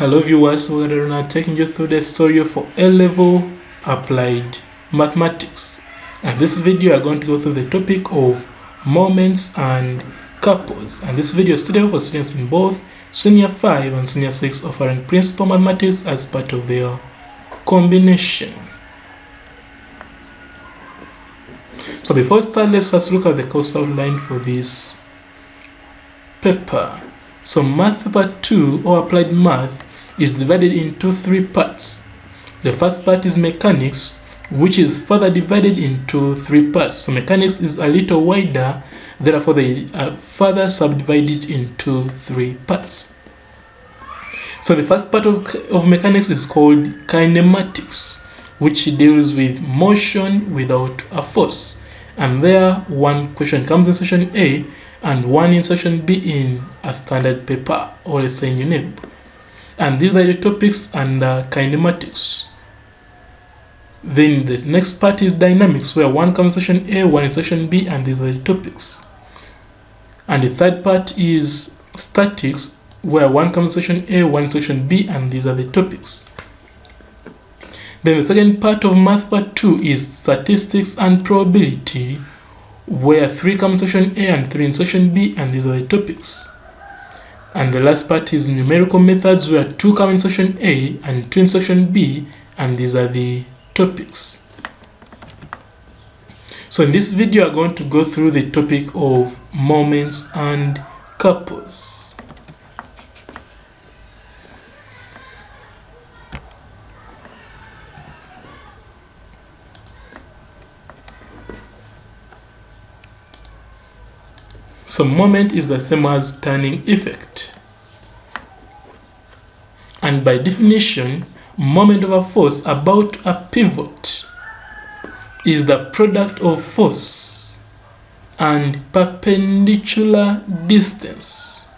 Hello viewers, we're now taking you through the story of A-level applied mathematics. And this video I'm going to go through the topic of moments and couples. And this video is suitable for students in both Senior 5 and Senior 6 offering principal mathematics as part of their combination. So before we start, let's first look at the course outline for this paper. So math paper 2 or applied math is divided into 3 parts. The first part is mechanics, which is further divided into 3 parts. So mechanics is a little wider, therefore they are further subdivided into 3 parts. So the first part of mechanics is called kinematics, which deals with motion without a force. And there one question comes in section A and one in section B in a standard paper or let's say in UNEB. And these are the topics under kinematics. Then the next part is dynamics, where one comes in section A, one in section B, and these are the topics. And the third part is statics, where one comes in section A, one in section B, and these are the topics. Then the second part of math part 2 is statistics and probability, where 3 come in section A and 3 in section B, and these are the topics. And the last part is numerical methods, where 2 come in section A and 2 in section B, and these are the topics. So in this video I'm going to go through the topic of moments and couples. So moment is the same as turning effect. And by definition, moment of a force about a pivot is the product of force and perpendicular distance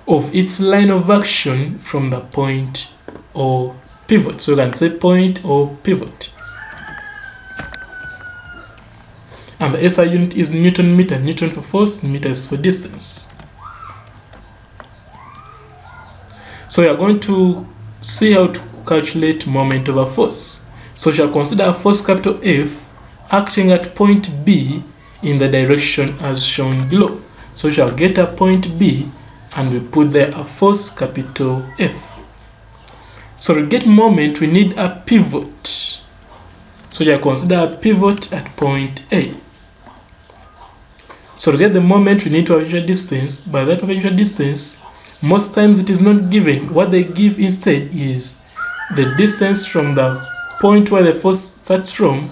of its line of action from the point or pivot. So you can say point or pivot. And the SI unit is Newton meter. Newton for force, meter is for distance. So we are going to see how to calculate moment of a force. So we shall consider a force capital F acting at point B in the direction as shown below. So we shall get a point B and we put there a force capital F. So to get moment we need a pivot. So we shall consider a pivot at point A. So to get the moment we need to perpendicular distance. By that perpendicular distance, most times it is not given. What they give instead is the distance from the point where the force starts from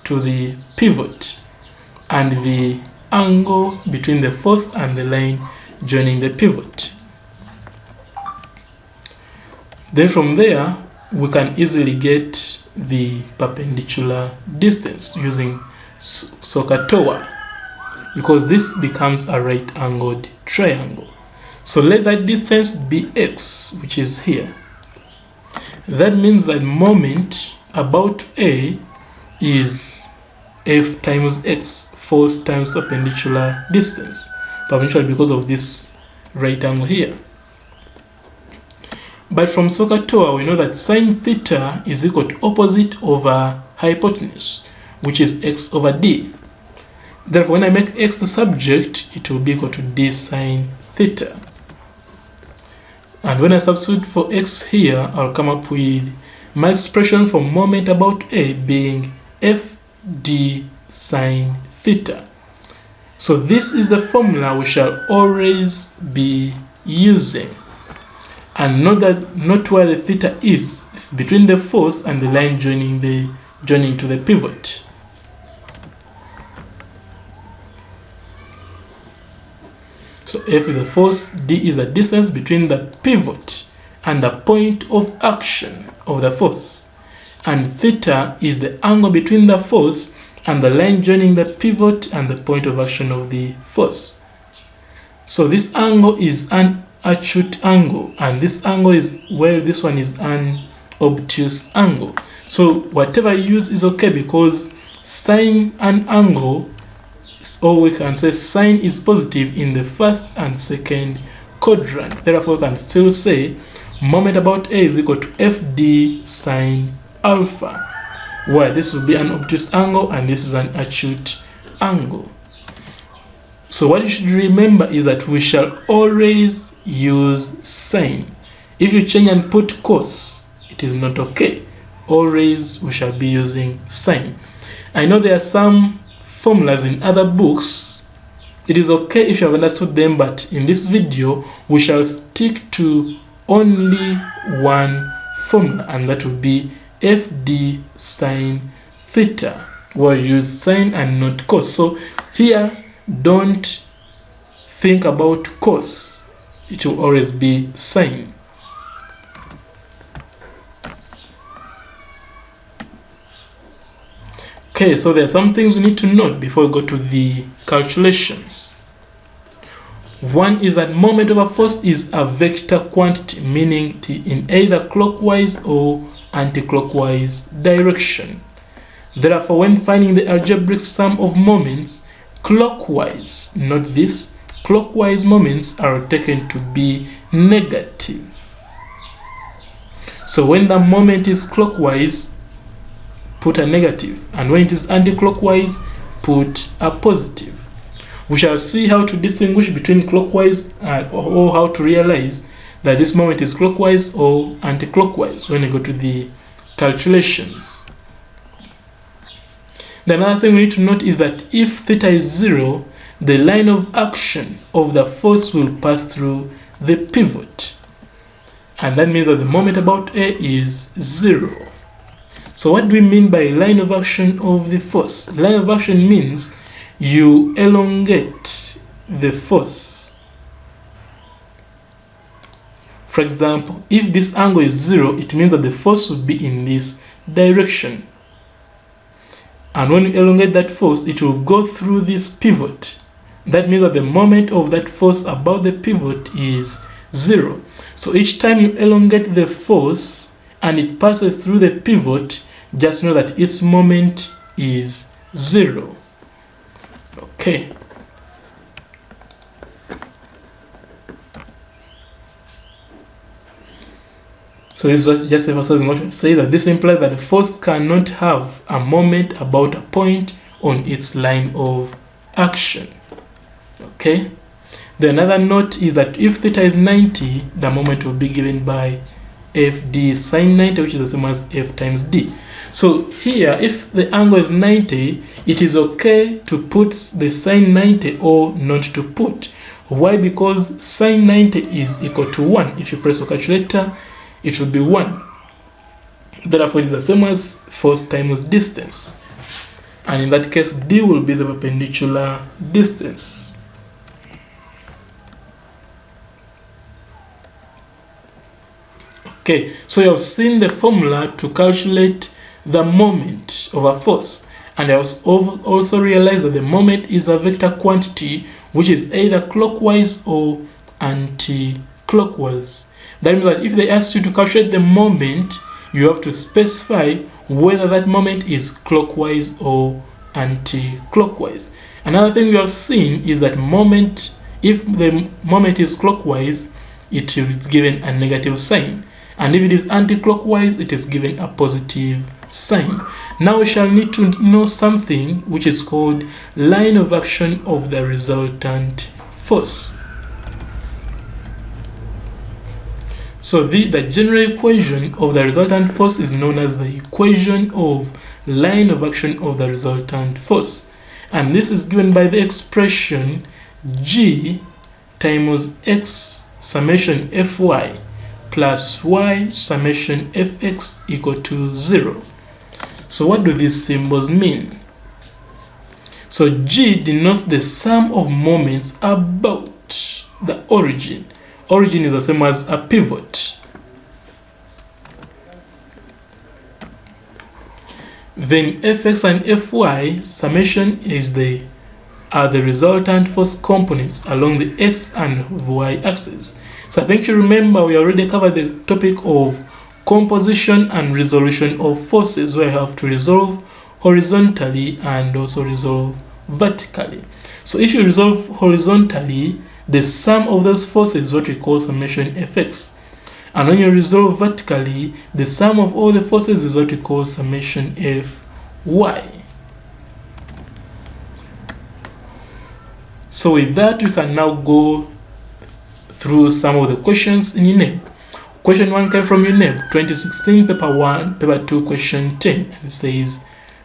to the pivot and the angle between the force and the line joining the pivot. Then from there we can easily get the perpendicular distance using SOHCAHTOA, because this becomes a right angled triangle. So let that distance be x, which is here. That means that moment about A is F times x, force times perpendicular distance. Perpendicular because of this right angle here. But from SOHCAHTOA we know that sine theta is equal to opposite over hypotenuse, which is x over d. Therefore when I make x the subject, it will be equal to d sine theta. And when I substitute for x here, I'll come up with my expression for moment about A being f d sine theta. So this is the formula we shall always be using. And note that not where the theta is, it's between the force and the line joining to the pivot. So F is the force, D is the distance between the pivot and the point of action of the force, and theta is the angle between the force and the line joining the pivot and the point of action of the force. So this angle is an acute angle, and this angle is, well, this one is an obtuse angle. So whatever you use is okay, because sine an angle, or we can say sine is positive in the first and second quadrant. Therefore, we can still say moment about A is equal to FD sine alpha, where this will be an obtuse angle and this is an acute angle. So what you should remember is that we shall always use sine. If you change and put cos, it is not okay. Always we shall be using sine. I know there are some formulas in other books. It is okay if you have understood them, but in this video we shall stick to only one formula, and that will be FD sine theta, where you use sine and not cos. So here, don't think about cos, it will always be sine. Okay, so there are some things we need to note before we go to the calculations. One is that moment over force is a vector quantity, meaning in either clockwise or anti-clockwise direction. Therefore, when finding the algebraic sum of moments, clockwise, not this, clockwise moments are taken to be negative. So when the moment is clockwise, put a negative, and when it is anti-clockwise, put a positive. We shall see how to distinguish between clockwise or how to realize that this moment is clockwise or anti-clockwise when we go to the calculations. The another thing we need to note is that if theta is 0, the line of action of the force will pass through the pivot. And that means that the moment about A is 0. So what do we mean by line of action of the force? Line of action means you elongate the force. For example, if this angle is 0, it means that the force would be in this direction. And when you elongate that force, it will go through this pivot. That means that the moment of that force about the pivot is 0. So each time you elongate the force and it passes through the pivot, just know that its moment is 0. Okay. So this was just emphasizing what I say, that this implies that the force cannot have a moment about a point on its line of action. Okay. Then another note is that if theta is 90, the moment will be given by FD sine 90, which is the same as F times D. So here, if the angle is 90, it is okay to put the sine 90 or not to put. Why? Because sine 90 is equal to 1. If you press your calculator, it will be 1. Therefore, it is the same as force times distance. And in that case, D will be the perpendicular distance. Okay, so you have seen the formula to calculate the moment of a force. And I also realized that the moment is a vector quantity which is either clockwise or anti-clockwise. That means that if they ask you to calculate the moment, you have to specify whether that moment is clockwise or anti-clockwise. Another thing we have seen is that moment, if the moment is clockwise, it is given a negative sign. And if it is anti-clockwise, it is given a positive sign. Now we shall need to know something which is called line of action of the resultant force. So the general equation of the resultant force is known as the equation of line of action of the resultant force. And this is given by the expression G times X summation Fy plus Y summation Fx equal to 0. So what do these symbols mean? So G denotes the sum of moments about the origin. Origin is the same as a pivot. Then Fx and Fy summation are the resultant force components along the X and Y axis. So I think you remember we already covered the topic of composition and resolution of forces, where you have to resolve horizontally and also resolve vertically. So if you resolve horizontally, the sum of those forces is what we call summation Fx. And when you resolve vertically, the sum of all the forces is what we call summation Fy. So with that, we can now go through some of the questions in UNEB. Question 1 came from UNEB 2016, paper 1, paper 2, question 10, and it says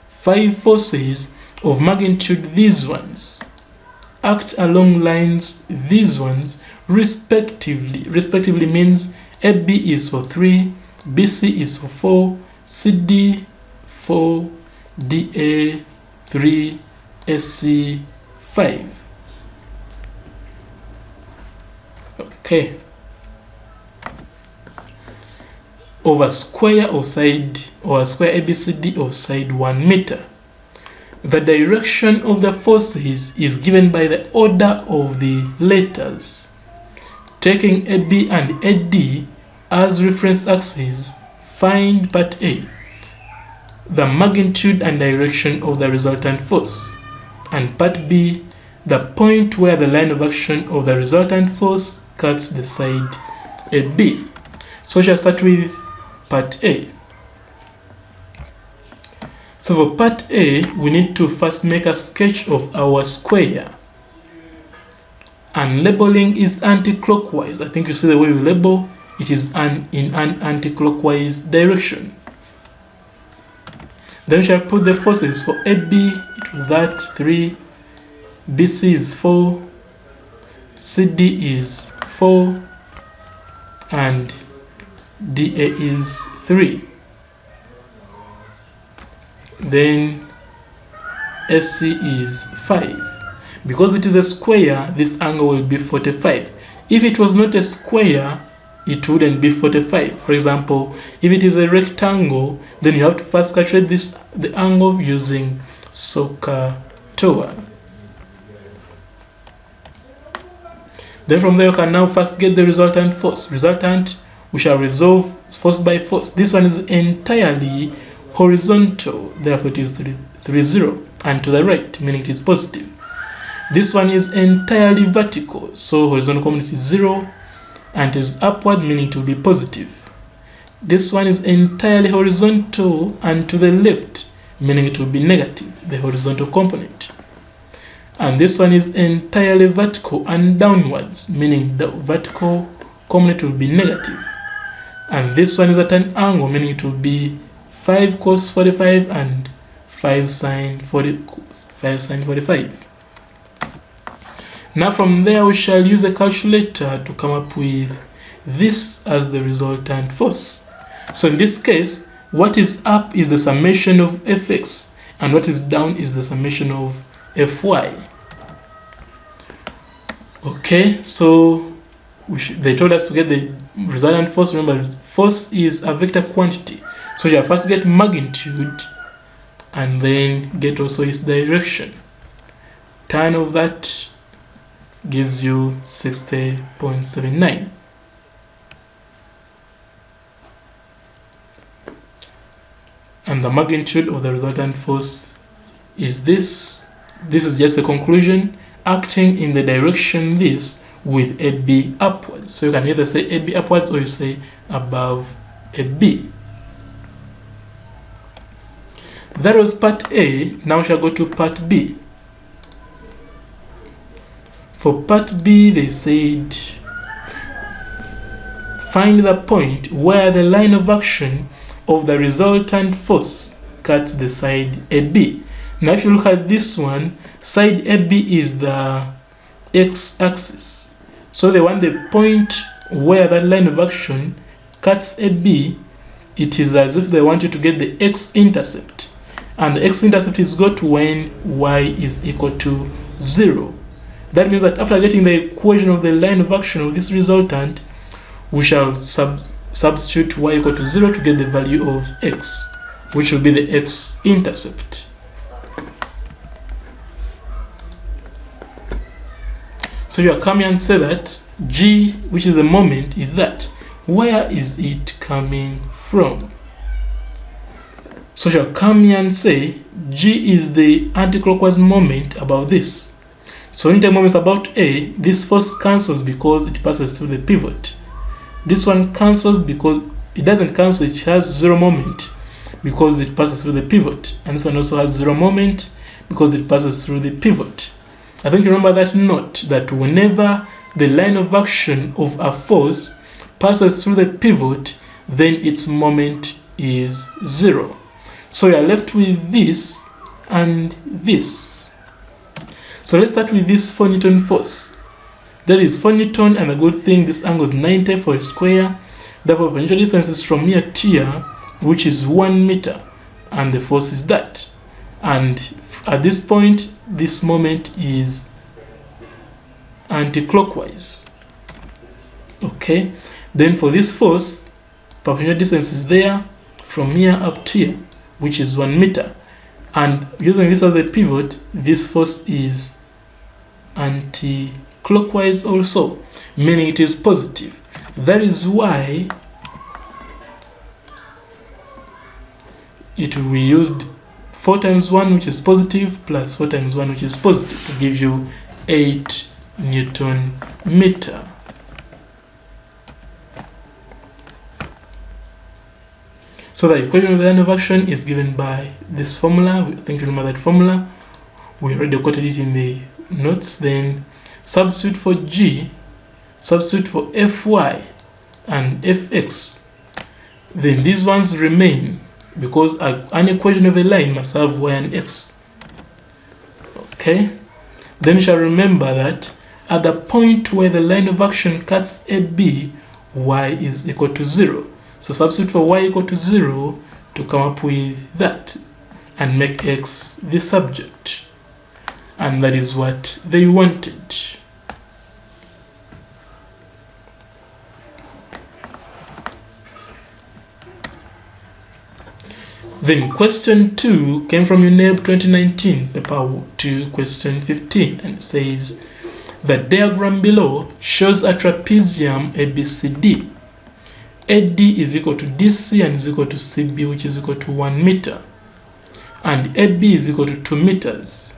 5 forces of magnitude these ones act along lines these ones respectively. Respectively means AB is for 3, BC is for 4, CD 4, DA 3, SC 5. Okay. Over square of side, or square ABCD of side 1 meter. The direction of the forces is given by the order of the letters. Taking AB and AD as reference axes, find part A, the magnitude and direction of the resultant force, and part B, the point where the line of action of the resultant force cuts the side AB. So we shall start with part A. So for part A, we need to first make a sketch of our square. And labeling is anti-clockwise. I think you see the way we label, it is in an anti-clockwise direction. Then we shall put the forces. For AB, it was that 3, BC is 4, CD is 4, and DA is 3. Then SC is 5. Because it is a square, this angle will be 45. If it was not a square, it wouldn't be 45. For example, if it is a rectangle, then you have to first calculate the angle using SOHCAHTOA. Then from there you can now first get the resultant force. Resultant, we shall resolve force by force. This one is entirely horizontal, therefore it is 30, and to the right, meaning it is positive. This one is entirely vertical, so horizontal component is 0, and it is upward, meaning it will be positive. This one is entirely horizontal and to the left, meaning it will be negative, the horizontal component. And this one is entirely vertical and downwards, meaning the vertical component will be negative. And this one is at an angle, meaning it will be 5 cos 45 and 5 sin 45. Now from there we shall use a calculator to come up with this as the resultant force. So in this case, what is up is the summation of Fx, and what is down is the summation of Fy. Okay, so they told us to get the resultant force. Remember, force is a vector quantity. So you first get magnitude and then get also its direction. Tan of that gives you 60.79. And the magnitude of the resultant force is this. This is just a conclusion, acting in the direction this with AB upwards. So you can either say AB upwards or you say above AB. That was part A. Now we shall go to part B. For part B, they said find the point where the line of action of the resultant force cuts the side AB. Now if you look at this one, side AB is the x-axis. So they want the point where that line of action cuts AB. It is as if they want you to get the x-intercept. And the x-intercept is got when y is equal to 0. That means that after getting the equation of the line of action of this resultant, we shall substitute y equal to 0 to get the value of x, which will be the x-intercept. So you come here and say that g, which is the moment, is that. Where is it coming from? So you come here and say g is the anti-clockwise moment about this. So anytime moment is about A, this force cancels because it passes through the pivot. This one cancels because it doesn't cancel, it has zero moment because it passes through the pivot. And this one also has zero moment because it passes through the pivot. I think you remember that note that whenever the line of action of a force passes through the pivot, then its moment is zero. So we are left with this and this. So let's start with this 4 Newton force. That is 4 Newton, and the good thing, this angle is 90 for a square. Therefore, the potential distance is from here to here, which is 1 meter, and the force is that. And at this point, this moment is anti-clockwise. Okay, then for this force, perpendicular distance is there from here up to here, which is 1 meter. And using this as the pivot, this force is anti-clockwise also, meaning it is positive. That is why it will be used 4 times 1, which is positive, plus 4 times 1, which is positive, to give you 8 Newton meter. So the equation of the line of action is given by this formula. I think you remember that formula. We already quoted it in the notes. Then substitute for G, substitute for Fy and Fx. Then these ones remain because an equation of a line must have y and x. Okay? Then you shall remember that at the point where the line of action cuts AB, y is equal to 0. So substitute for y equal to 0 to come up with that and make x the subject. And that is what they wanted. Then question 2 came from UNEB 2019, paper 2, question 15, and it says, the diagram below shows a trapezium ABCD. AD is equal to DC and is equal to CB, which is equal to 1 meter. And AB is equal to 2 meters.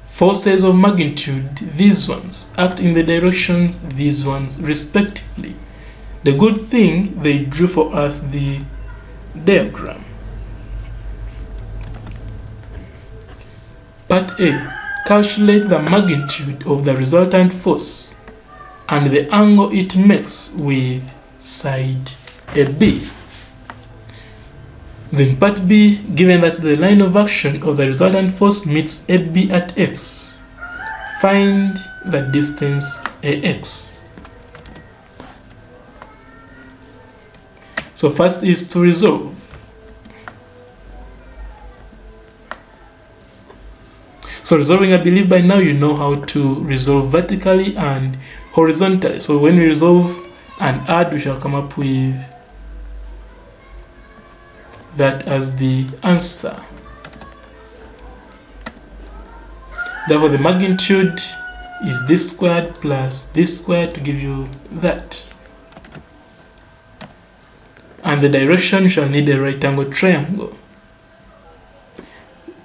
Forces of magnitude, these ones, act in the directions, these ones, respectively. The good thing, they drew for us the diagram. Part A, calculate the magnitude of the resultant force and the angle it makes with side AB. Then part B, given that the line of action of the resultant force meets AB at x, find the distance AX. So first is to resolve. So resolving, I believe by now you know how to resolve vertically and horizontally. So when we resolve and add, we shall come up with that as the answer. Therefore, the magnitude is this squared plus this squared to give you that. And the direction, you shall need a right angle triangle.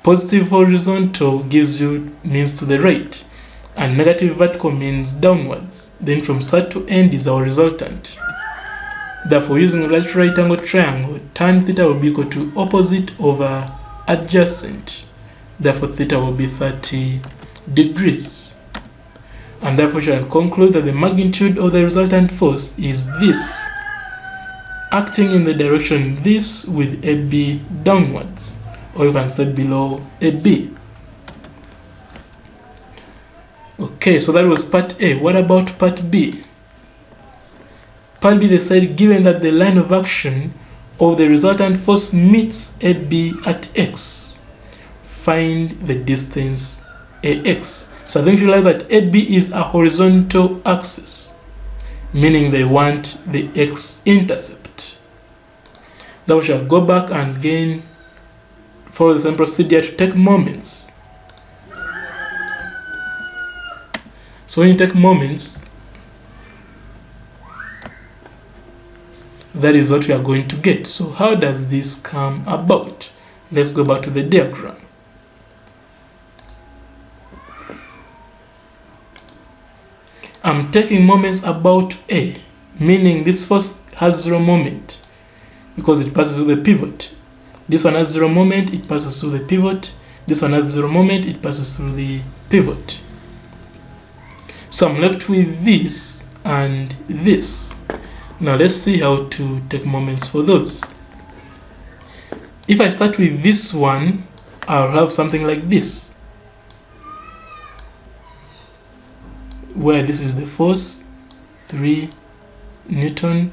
Positive horizontal means to the right, and negative vertical means downwards. Then from start to end is our resultant. Therefore, using right angle triangle, tan theta will be equal to opposite over adjacent. Therefore, theta will be 30 degrees. And therefore, we shall conclude that the magnitude of the resultant force is this, acting in the direction this with AB downwards, or you can set below AB. Okay, so that was part A. What about part B? Part B, they said, given that the line of action of the resultant force meets AB at x, find the distance AX. So I think you realize that AB is a horizontal axis, meaning they want the x-intercept. Then we shall go back and again follow the same procedure to take moments. So when you take moments, that is what we are going to get. So how does this come about? Let's go back to the diagram. I'm taking moments about A, meaning this force has 0 moment because it passes through the pivot. This one has 0 moment, it passes through the pivot. This one has 0 moment, it passes through the pivot. So I'm left with this and this. Now let's see how to take moments for those. If I start with this one, I'll have something like this, where this is the force, 3 Newton.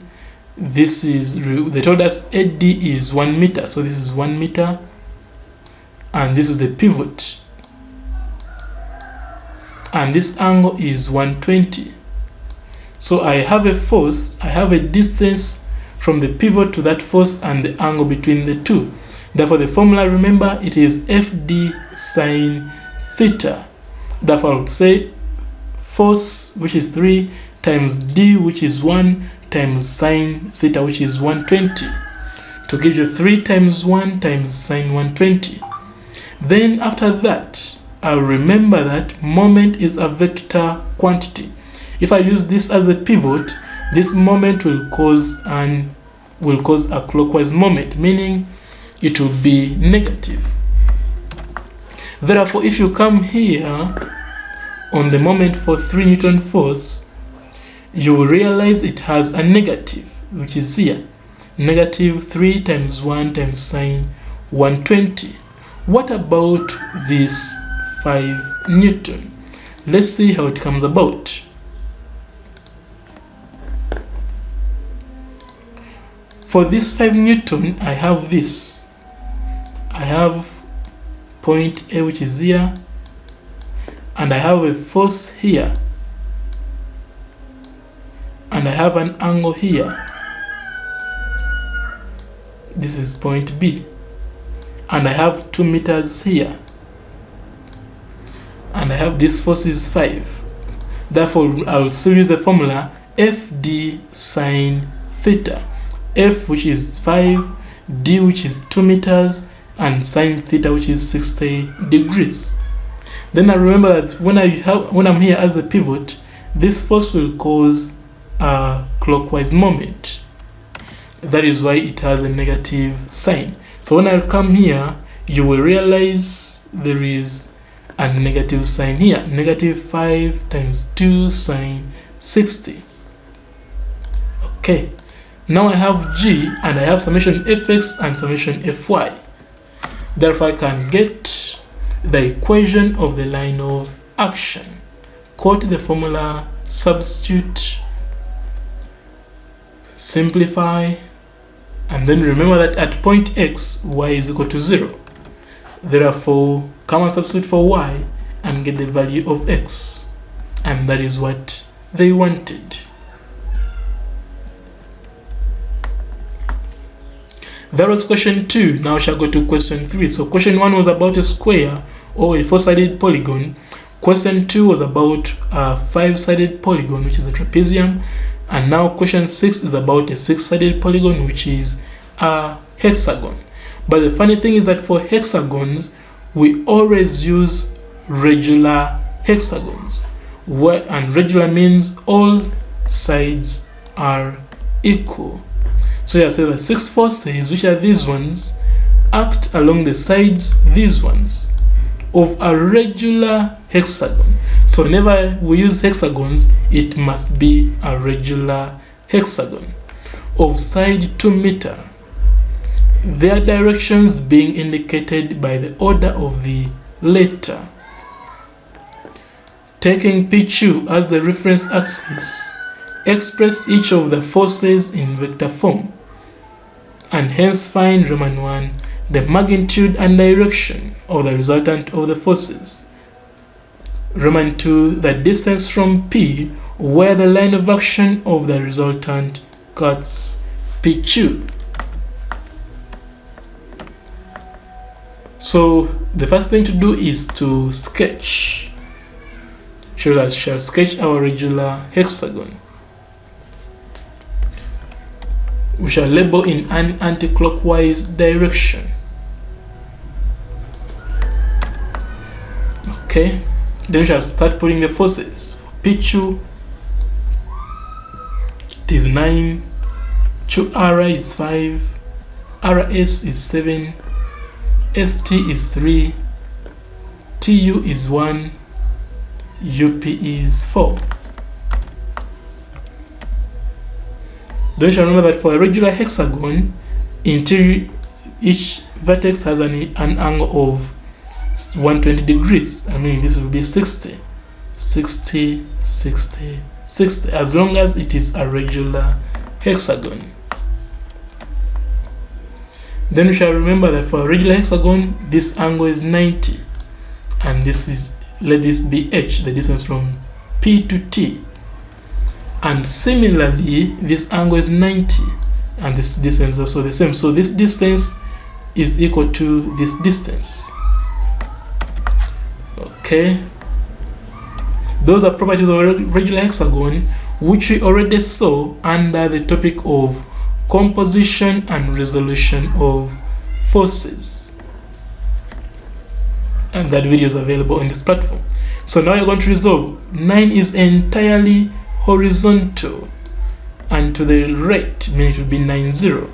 This is, they told us AD is 1 meter, so this is 1 meter, and this is the pivot, and this angle is 120. So I have a force, I have a distance from the pivot to that force and the angle between the two. Therefore the formula, remember, it is FD sine theta. Therefore I would say force, which is 3, times D, which is 1, times sine theta, which is 120, to give you 3 times 1 times sine 120. Then after that, I'll remember that moment is a vector quantity. If I use this as the pivot, this moment will cause a clockwise moment, meaning it will be negative. Therefore, if you come here on the moment for 3 Newton force, you will realize it has a negative, which is here, negative 3 times 1 times sine 120. What about this 5 Newton? Let's see how it comes about. For this 5 Newton, I have this. I have point A, which is here, and I have a force here, and I have an angle here. This is point B, and I have 2 meters here, and I have this force is 5. Therefore, I will still use the formula FD sine theta. F, which is 5, D, which is 2 meters, and sine theta, which is 60 degrees. Then I remember that when I'm here as the pivot, this force will cause a clockwise moment. That is why it has a negative sign. So when I come here, you will realize there is a negative sign here. Negative 5 times 2 sine 60. Okay. Now I have G, and I have summation Fx and summation Fy. Therefore I can get the equation of the line of action. Quote the formula, substitute, simplify, and then remember that at point X, Y is equal to 0. Therefore, come and substitute for Y and get the value of X. And that is what they wanted. That was question 2. Now we shall go to question 3. So question 1 was about a square or a 4-sided polygon. Question 2 was about a 5-sided polygon, which is a trapezium. And now question 6 is about a 6-sided polygon, which is a hexagon. But the funny thing is that for hexagons, we always use regular hexagons. And regular means all sides are equal. So you say that 6 forces, which are these ones, act along the sides, these ones, of a regular hexagon. So whenever we use hexagons, it must be a regular hexagon of side 2 meter. Their directions being indicated by the order of the letter. Taking PQ as the reference axis, express each of the forces in vector form, and hence find Roman 1 the magnitude and direction of the resultant of the forces. Roman 2 the distance from P where the line of action of the resultant cuts PQ. So the first thing to do is to sketch. So I shall sketch our regular hexagon. We shall label in an anti-clockwise direction. Okay, then we shall start putting the forces. For PQ, it is 9, QR is 5, RS is 7, ST is 3, TU is 1, UP is 4. Then you shall remember that for a regular hexagon, interior, each vertex has an angle of 120 degrees. I mean, this will be 60, 60, 60, 60, as long as it is a regular hexagon. Then we shall remember that for a regular hexagon, this angle is 90, and this is, let this be h, the distance from P to T. And similarly, this angle is 90, and this distance is also the same. So this distance is equal to this distance. Okay. Those are properties of a regular hexagon, which we already saw under the topic of composition and resolution of forces. And that video is available on this platform. So now you're going to resolve. 9 is entirely horizontal, and to the right, meaning it will be 90.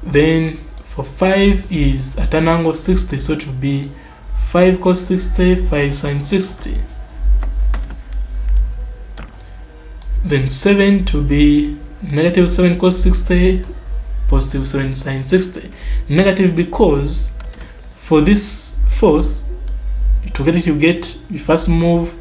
Then for 5 is at an angle 60, so it will be 5 cos 60, 5 sin 60. Then 7 to be negative 7 cos 60, positive 7 sin 60. Negative because for this force, to get it, you first move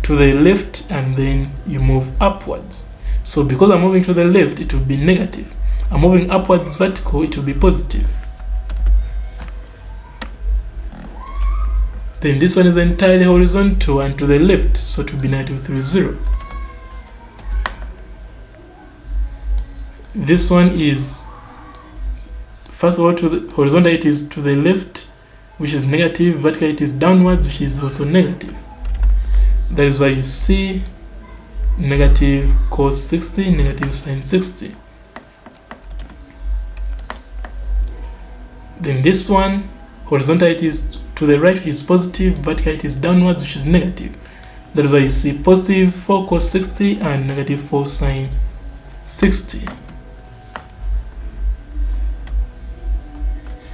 to the left and then you move upwards. So because I'm moving to the left, it will be negative. I'm moving upwards vertical, it will be positive. Then this one is entirely horizontal and to the left, so it will be negative 30. This one is, first of all, to the horizontal, it is to the left, which is negative. Vertical, it is downwards, which is also negative. That is why you see negative cos 60, negative sin 60. Then this one, horizontal, it is to the right, which is positive. Vertical, it is downwards, which is negative. That is why you see positive 4 cos 60 and negative 4 sin 60.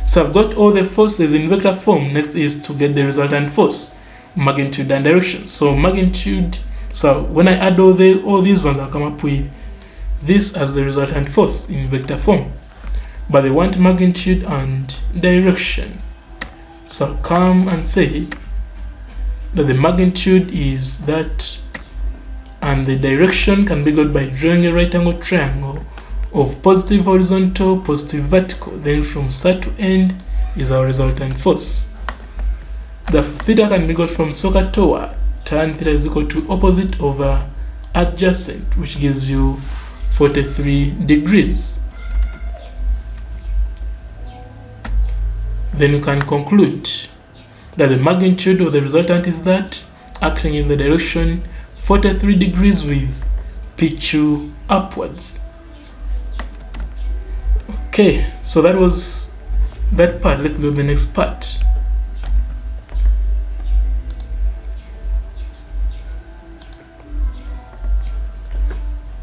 So I've got all the forces in vector form. Next is to get the resultant force, magnitude and direction. So magnitude, so when I add all these ones, I'll come up with this as the resultant force in vector form. But they want magnitude and direction. So I'll come and say that the magnitude is that, and the direction can be got by drawing a right angle triangle of positive horizontal, positive vertical. Then from start to end is our resultant force. The theta can be got from SOHCAHTOA. Tan theta is equal to opposite over adjacent, which gives you 43 degrees. Then you can conclude that the magnitude of the resultant is that, acting in the direction 43 degrees with P2 upwards. Okay, so that was that part. Let's go to the next part.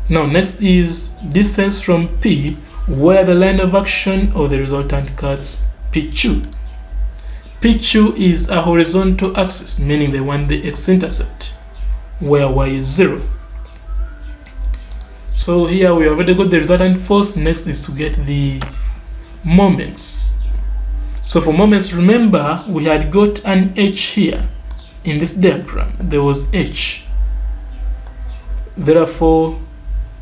Now next is distance from P, where the line of action of the resultant cuts P2. P2 is a horizontal axis, meaning they want the x-intercept, where y is 0. So here we already got the resultant force. Next is to get the moments. So for moments, remember we had got an h here in this diagram. There was h. Therefore,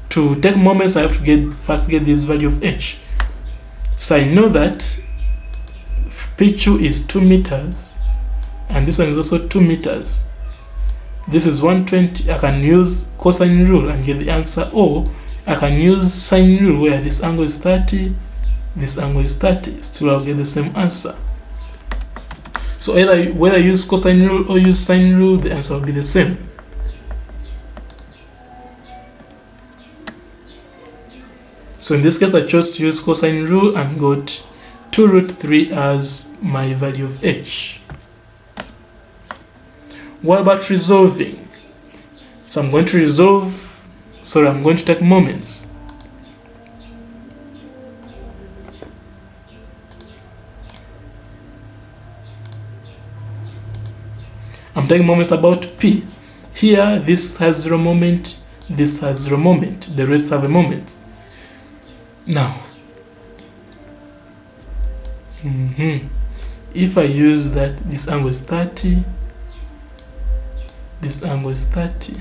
to take moments, I have to first get this value of h. So I know that P2 is 2 meters, and this one is also 2 meters. This is 120. I can use cosine rule and get the answer, or I can use sine rule where this angle is 30, this angle is 30. Still I'll get the same answer. So either whether you use cosine rule or use sine rule, the answer will be the same. So in this case, I chose to use cosine rule and got 2 root 3 as my value of h. What about resolving? So I'm going to resolve Sorry, I'm going to take moments. I'm taking moments about P. Here, this has 0 moment, this has 0 moment, the rest have a moment. Now, if I use that, this angle is 30, this angle is 30.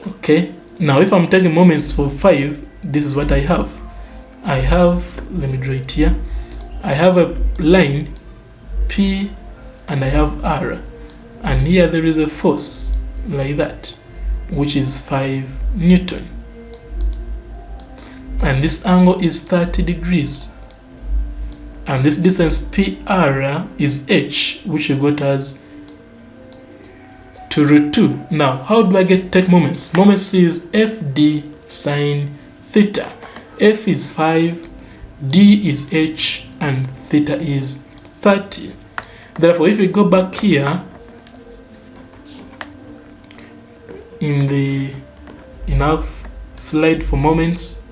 Okay, now if I'm taking moments for 5, this is what I have. I have, let me draw it here. I have a line P and I have R, and here there is a force like that, which is 5 Newton, and this angle is 30 degrees, and this distance PR is h, which you got as 2 root 2. Now, how do I take moments? Moments is FD sine theta. F is 5, D is h, and theta is 30. Therefore, if we go back here in our slide for moments,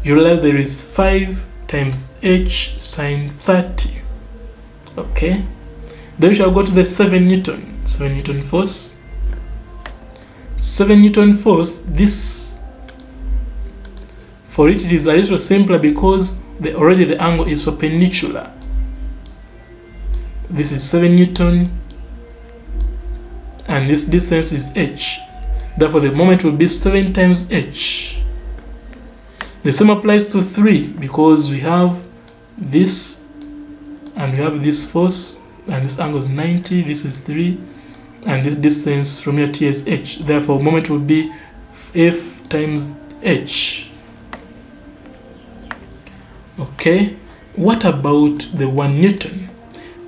you realize there is 5 times h sine 30. Okay, then we shall go to the 7 Newton force. 7 Newton force, this, for it is a little simpler because already the angle is perpendicular. This is 7 Newton, and this distance is h. Therefore, the moment will be 7 times h. The same applies to 3, because we have this and we have this force, and this angle is 90, this is 3, and this distance from here to is h. Therefore, moment will be F times h. Okay, what about the 1 Newton?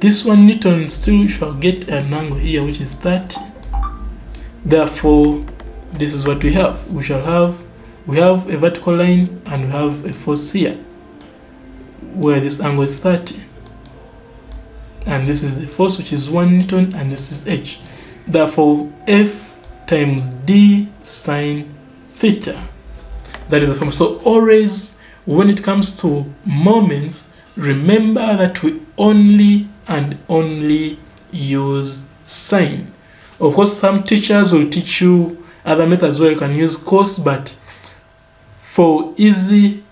This 1 Newton still shall get an angle here which is 30. Therefore, this is what we have. We have a vertical line and we have a force here where this angle is 30. And this is the force, which is 1 Newton, and this is h. Therefore, F times D sine theta. That is the formula. So always, when it comes to moments, remember that we only and only use sine. Of course, some teachers will teach you other methods where you can use cos, but for easy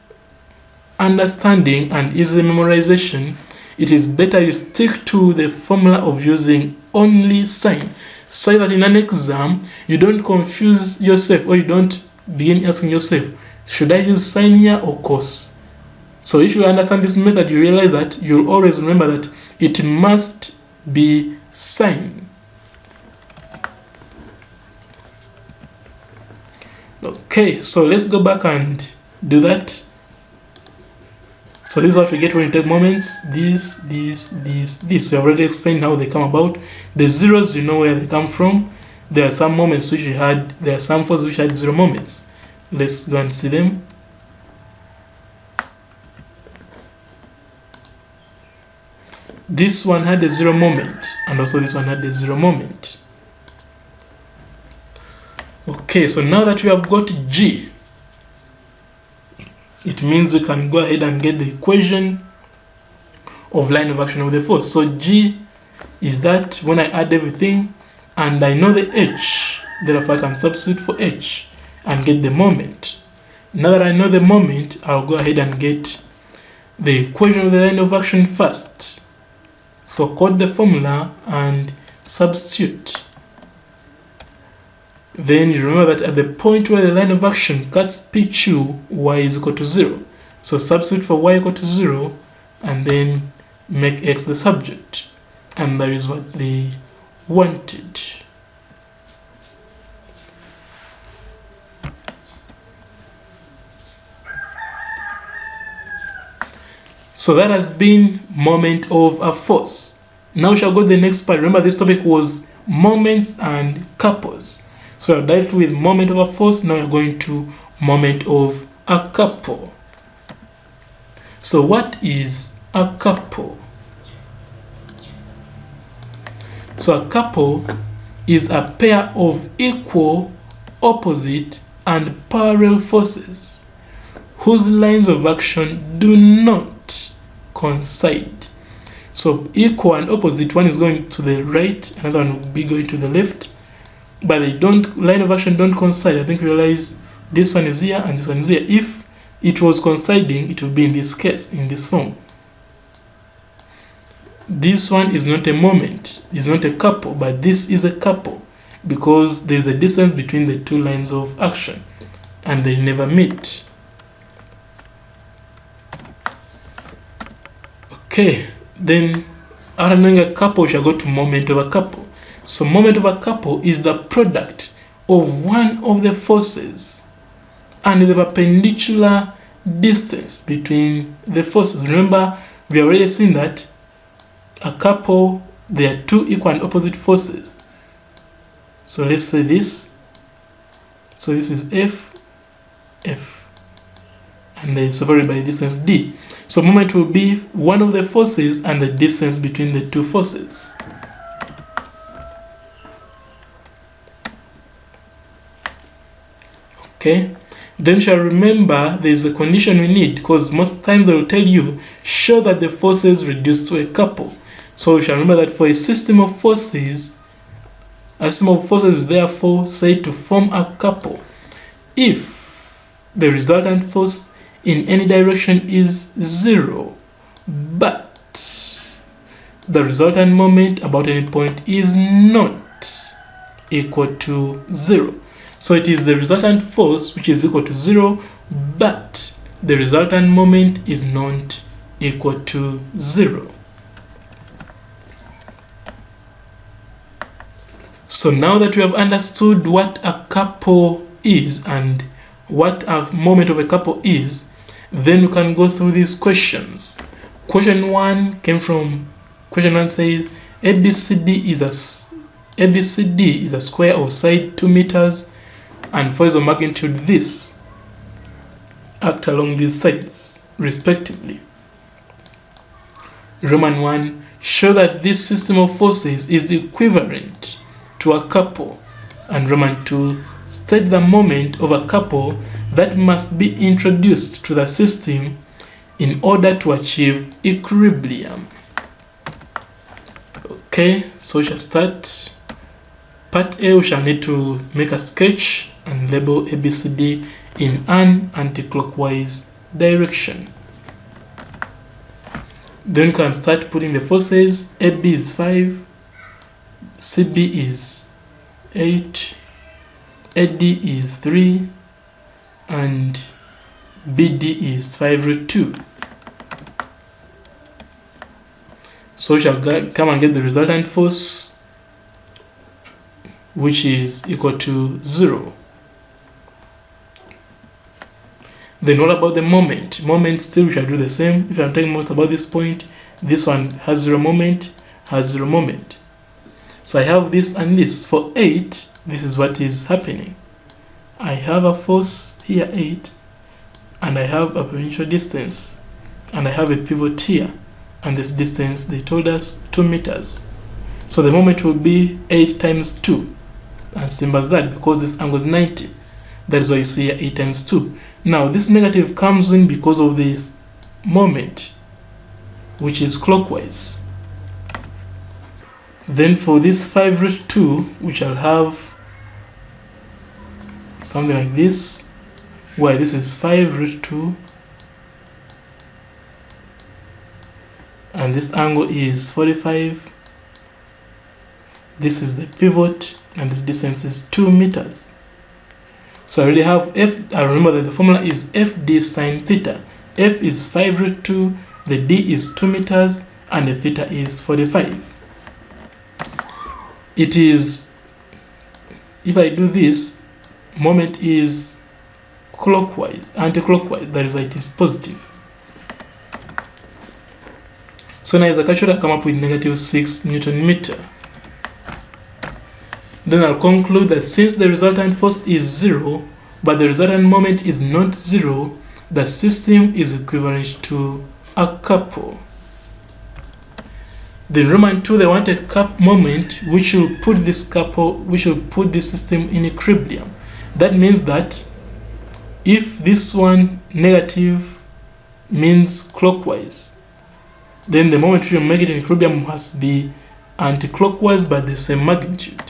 understanding and easy memorization, it is better you stick to the formula of using only sine, so that in an exam you don't confuse yourself, or you don't begin asking yourself, should I use sine here or cos? So if you understand this method, you realize that you'll always remember that it must be sine. Okay, so let's go back and do that. So this is what we get when you take moments. This. We have already explained how they come about. The zeros, you know where they come from. There are some moments which there are some forces which had 0 moments. Let's go and see them. This one had a 0 moment, and also this one had a 0 moment. Okay, so now that we have got G, it means we can go ahead and get the equation of line of action of the force. So G is that when I add everything and I know the H, therefore I can substitute for H and get the moment. Now that I know the moment, I'll go ahead and get the equation of the line of action first. So quote the formula and substitute. Then you remember that at the point where the line of action cuts PQ, y is equal to 0. So substitute for y equal to 0 and then make x the subject. And that is what they wanted. So that has been moment of a force. Now we shall go to the next part. Remember, this topic was moments and couples. So I dealt with moment of a force. Now we're going to moment of a couple. So what is a couple? So a couple is a pair of equal, opposite, and parallel forces whose lines of action do not coincide. So equal and opposite, one is going to the right, another one will be going to the left, but they don't, line of action don't coincide. I think we realize this one is here and this one is here. If it was coinciding, it would be in this case, in this form. This one is not a moment, it's not a couple, but this is a couple because there is a distance between the two lines of action and they never meet. Okay, then after knowing a couple, we shall go to moment of a couple. So moment of a couple is the product of one of the forces and the perpendicular distance between the forces. Remember, we have already seen that a couple, there are two equal and opposite forces. So let's say this. So this is F, and they are separated by the distance D. So moment will be one of the forces and the distance between the two forces. Okay, then shall remember there is a condition we need, because most times they will tell you show that the forces reduce to a couple. So we shall remember that for a system of forces, is therefore said to form a couple if the resultant force in any direction is 0, but the resultant moment about any point is not equal to 0. So it is the resultant force which is equal to 0, but the resultant moment is not equal to 0. So now that we have understood what a couple is and what a moment of a couple is, then we can go through these questions. Question 1 says ABCD is a square of side 2 meters and force of magnitude this act along these sides respectively. Roman 1, show that this system of forces is equivalent to a couple. And Roman 2, state the moment of a couple that must be introduced to the system in order to achieve equilibrium. Okay, so we shall start. Part A, we shall need to make a sketch and label ABCD in an anti-clockwise direction. Then we can start putting the forces. AB is 5, CB is 8, AD is 3, and BD is 5√2. So we shall come and get the resultant force, which is equal to 0. Then what about the moment? Moment, still we shall do the same. If I'm talking most about this point, this one has 0 moment, has 0 moment. So I have this and this. For 8, this is what is happening. I have a force here 8, and I have a perpendicular distance, and I have a pivot here, and this distance they told us 2 meters. So the moment will be 8 times 2, and simple as that, because this angle is 90. That is why you see 8 times 2. Now this negative comes in because of this moment, which is clockwise. Then for this 5√2, we shall have something like this, where this is 5√2, and this angle is 45. This is the pivot, and this distance is 2 meters. So I already have F. I remember that the formula is FD sine theta. F is 5√2, the D is 2 meters, and the theta is 45. It is, if I do this, moment is clockwise, anti-clockwise, that is why it is positive. So now as a calculator, I come up with -6 Newton meter. Then I'll conclude that since the resultant force is 0, but the resultant moment is not 0, the system is equivalent to a couple. Then Roman 2, they wanted moment which will put this system in equilibrium. That means that If this one negative means clockwise, then the moment you make it in equilibrium must be anti-clockwise but the same magnitude.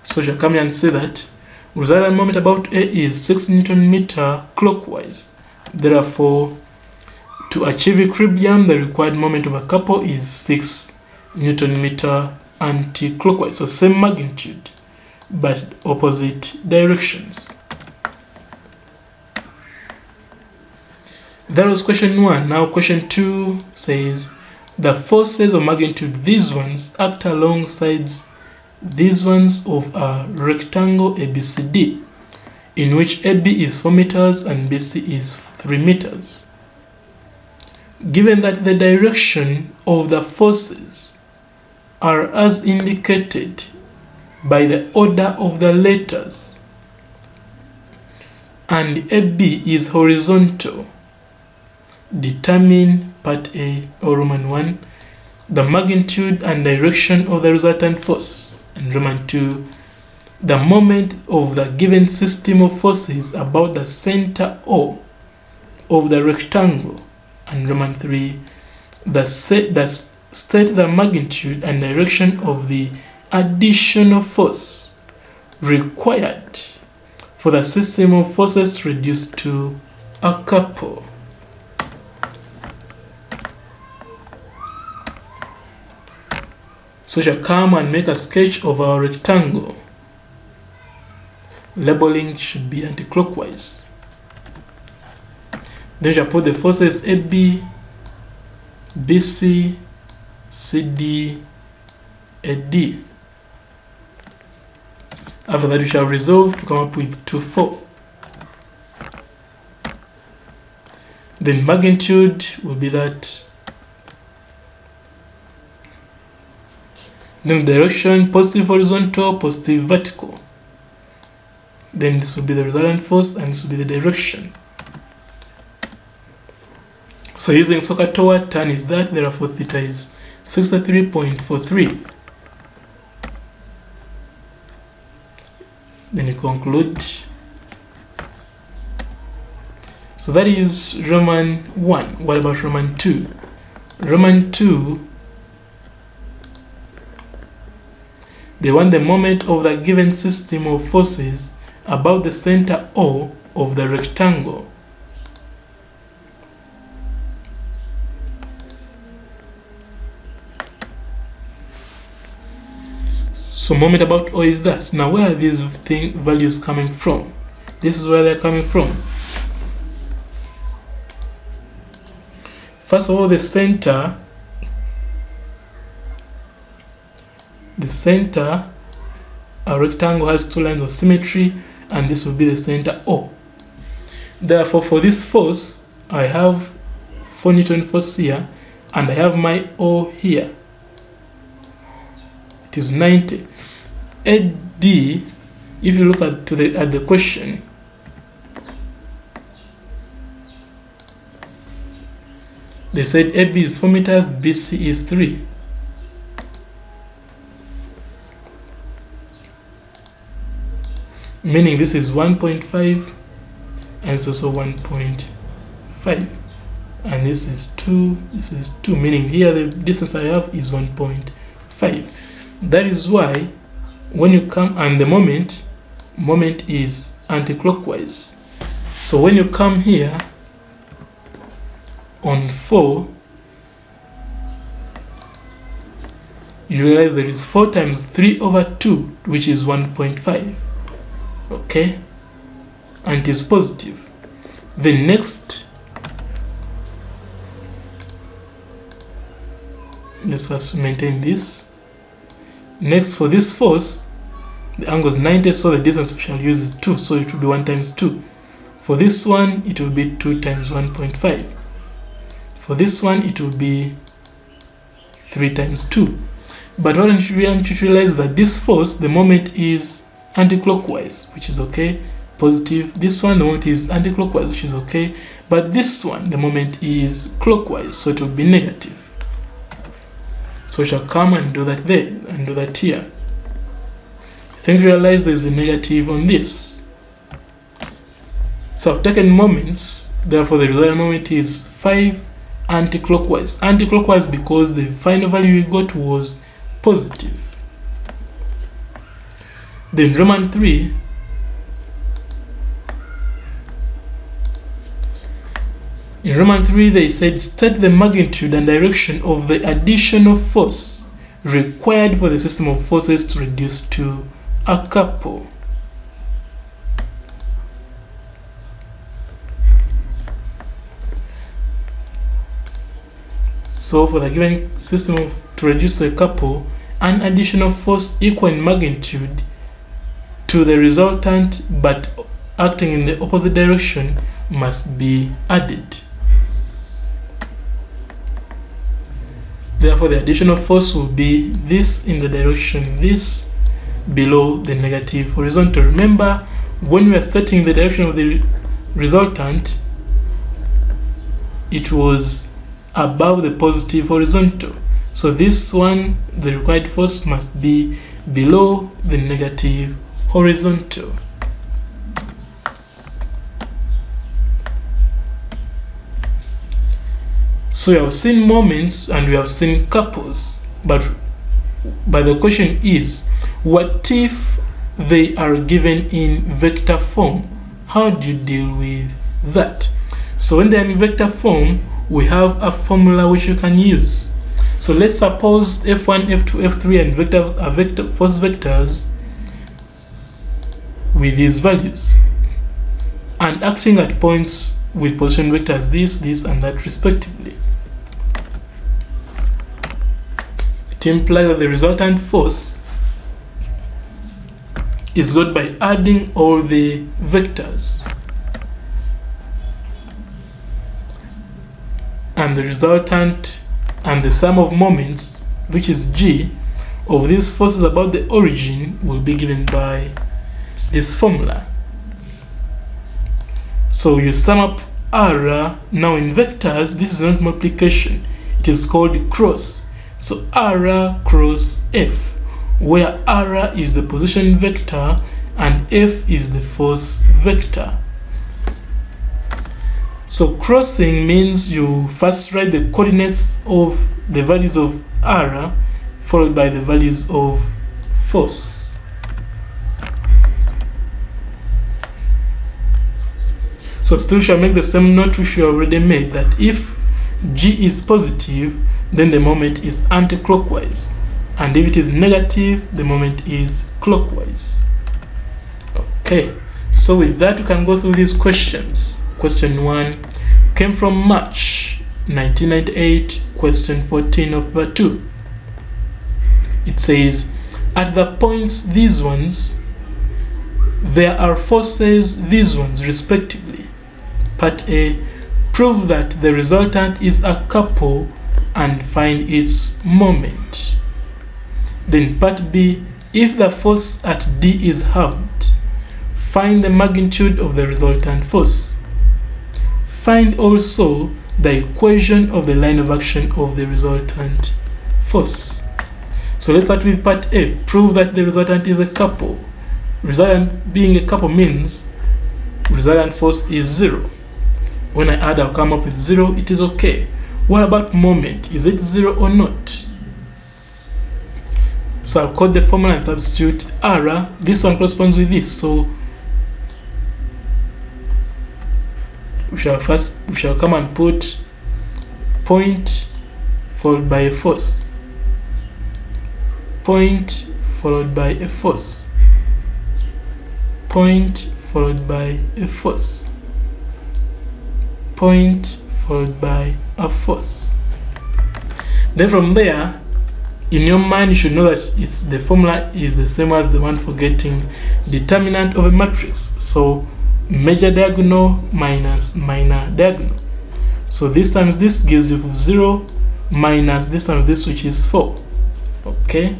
So you shall come here and say that resultant moment about A is 6 Newton meter clockwise. Therefore, to achieve equilibrium, the required moment of a couple is 6 Newton meter anti-clockwise. So same magnitude, but opposite directions. That was question 1. Now question 2 says, the forces of magnitude, these ones, act alongside these ones of a rectangle ABCD, in which AB is 4 meters and BC is 3 meters. Given that the direction of the forces are as indicated by the order of the letters, and AB is horizontal, determine part A or Roman 1, the magnitude and direction of the resultant force, and Roman 2, the moment of the given system of forces about the center O of the rectangle, and Roman 3, state the magnitude and direction of the additional force required for the system of forces reduced to a couple. So we shall come and make a sketch of our rectangle. Labeling should be anti-clockwise. Then we shall put the forces AB, BC, CD, AD. After that, we shall resolve to come up with 2, 4. The magnitude will be that. Then direction, positive horizontal, positive vertical. Then this will be the resultant force and this will be the direction. So using SOHCAHTOA, tan is that, therefore theta is 63.43. Then you conclude. So that is Roman 1. What about Roman 2? Roman 2, they want the moment of the given system of forces about the center O of the rectangle. So moment about O is that. Now where are these values coming from? This is where they're coming from. First of all, the center, a rectangle has 2 lines of symmetry, and this will be the center O. Therefore, for this force, I have 4 Newton force here, and I have my O here. It is 90. AD, if you look at the question, they said AB is 4 meters, BC is 3. Meaning this is 1.5 and it's also 1.5, and this is 2, this is 2, meaning here the distance I have is 1.5. That is why when you come, and the moment is anti-clockwise. So when you come here on 4, you realize there is 4 times 3 over 2, which is 1.5. Okay, and it is positive. The next, let's first maintain this. Next, for this force, the angle is 90, so the distance we shall use is 2, so it will be 1 times 2. For this one, it will be 2 times 1.5. For this one, it will be 3 times 2. But what we want to realize that this force, the moment is anti-clockwise, which is okay, positive. This one, the moment is anti-clockwise, which is okay, but this one, the moment is clockwise, so it will be negative. So we shall come and do that there and do that here. I think you realize there is a negative on this. So I've taken moments, therefore the resultant moment is 5 anti-clockwise. Anti-clockwise because the final value we got was positive. Then Roman 3, in Roman 3 they said state the magnitude and direction of the additional force required for the system of forces to reduce to a couple. So for the given system to reduce to a couple, an additional force equal in magnitude to the resultant but acting in the opposite direction must be added. Therefore, the additional force will be this in the direction this below the negative horizontal. Remember, when we are starting the direction of the resultant, it was above the positive horizontal. So this one, the required force must be below the negative horizontal. So we have seen moments and we have seen couples, but the question is, what if they are given in vector form? How do you deal with that? So when they are in vector form, we have a formula which you can use. So let's suppose f1, f2, f3 and are vector force vectors with these values and acting at points with position vectors this and that respectively. It implies that the resultant force is got by adding all the vectors, and the resultant and the sum of moments, which is g, of these forces about the origin will be given by this formula. So you sum up r. Now in vectors, this is not multiplication, it is called cross. So r cross f, where r is the position vector and f is the force vector. So crossing means you first write the coordinates of the values of r followed by the values of force. So still shall make the same note which we already made, that if g is positive, then the moment is anti-clockwise, and if it is negative, the moment is clockwise. Okay, so with that we can go through these questions. Question 1 came from March 1998, question 14 of paper 2. It says, at the points these ones, there are forces these ones respectively. Part A, prove that the resultant is a couple and find its moment. Then part B, if the force at D is halved, find the magnitude of the resultant force. Find also the equation of the line of action of the resultant force. So let's start with part A, prove that the resultant is a couple. Resultant being a couple means resultant force is 0. When I add, I'll come up with 0, it is okay. What about moment? Is it 0 or not? So I'll code the formula and substitute r. This one corresponds with this, so we shall come and put point followed by a force, point followed by a force, point followed by a force, point followed by a force. Then from there, in your mind you should know that the formula is the same as the one for getting determinant of a matrix. So major diagonal minus minor diagonal. So this times this gives you 0 minus this times this, which is 4. Okay,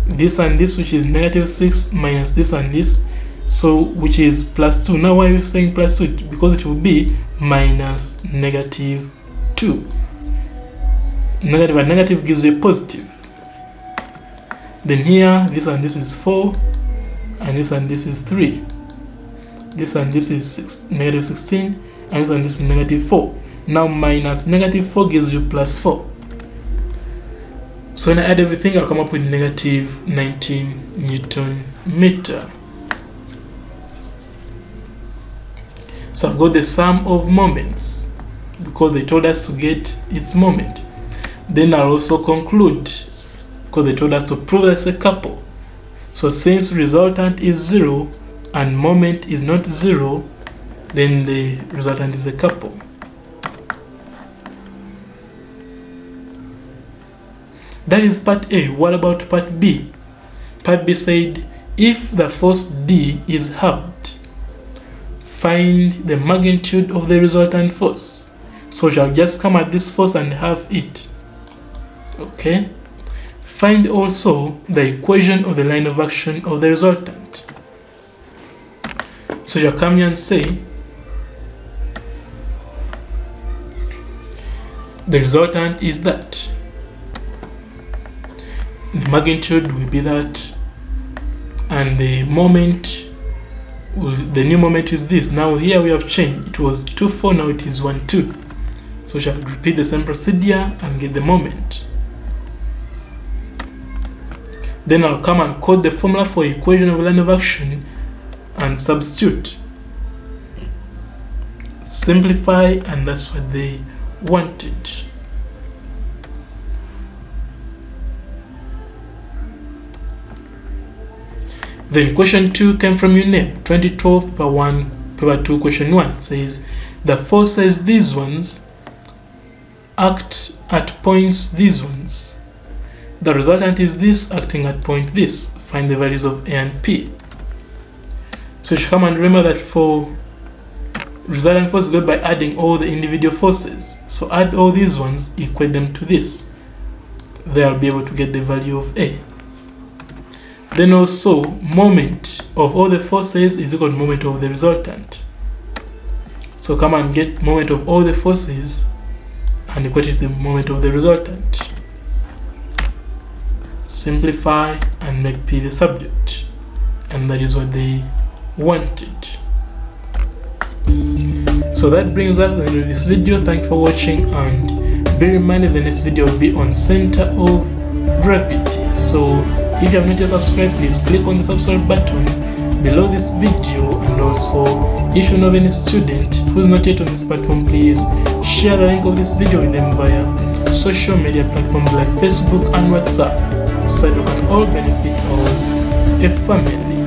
this and this, which is -6, minus this and this, so which is +2. Now why are we saying +2? Because it will be minus -2. Negative and negative gives you a positive. Then here this and this is 4, and this is 3. this and this is negative 16, and this is negative 4. Now minus negative 4 gives you plus 4. So when I add everything, I'll come up with negative 19 Newton meter. So I've got the sum of moments because they told us to get its moment. Then I'll also conclude because they told us to prove that it's a couple. So since resultant is 0 and moment is not 0, then the resultant is a couple. That is part A. What about part B? Part B said, if the force D is halved, find the magnitude of the resultant force. So shall just come at this force and halve it. Okay. Find also the equation of the line of action of the resultant. So you'll come here and say the resultant is that, the magnitude will be that, and the moment, the new moment is this. Now here we have changed. It was 2, 4, now it is 1, 2. So we shall repeat the same procedure and get the moment. Then I'll come and code the formula for equation of line of action and substitute. Simplify, and that's what they wanted. Then question 2 came from UNEB 2012 paper 1, paper 2, question 1. It says the force says these ones act at points these ones. The resultant is this acting at point this. Find the values of A and P. So you should come and remember that for resultant force got by adding all the individual forces. So add all these ones, equate them to this. There I'll be able to get the value of A. Then also moment of all the forces is equal to moment of the resultant. So come and get moment of all the forces and equate it to the moment of the resultant. Simplify and make P the subject, and that is what they wanted. So that brings us to the end of this video. Thank you for watching, and be reminded the next video will be on center of gravity. So if you have not yet subscribed, please click on the subscribe button below this video, and also if you know of any student who is not yet on this platform, please share the link of this video with them via social media platforms like Facebook and WhatsApp, so you can all benefit as a family.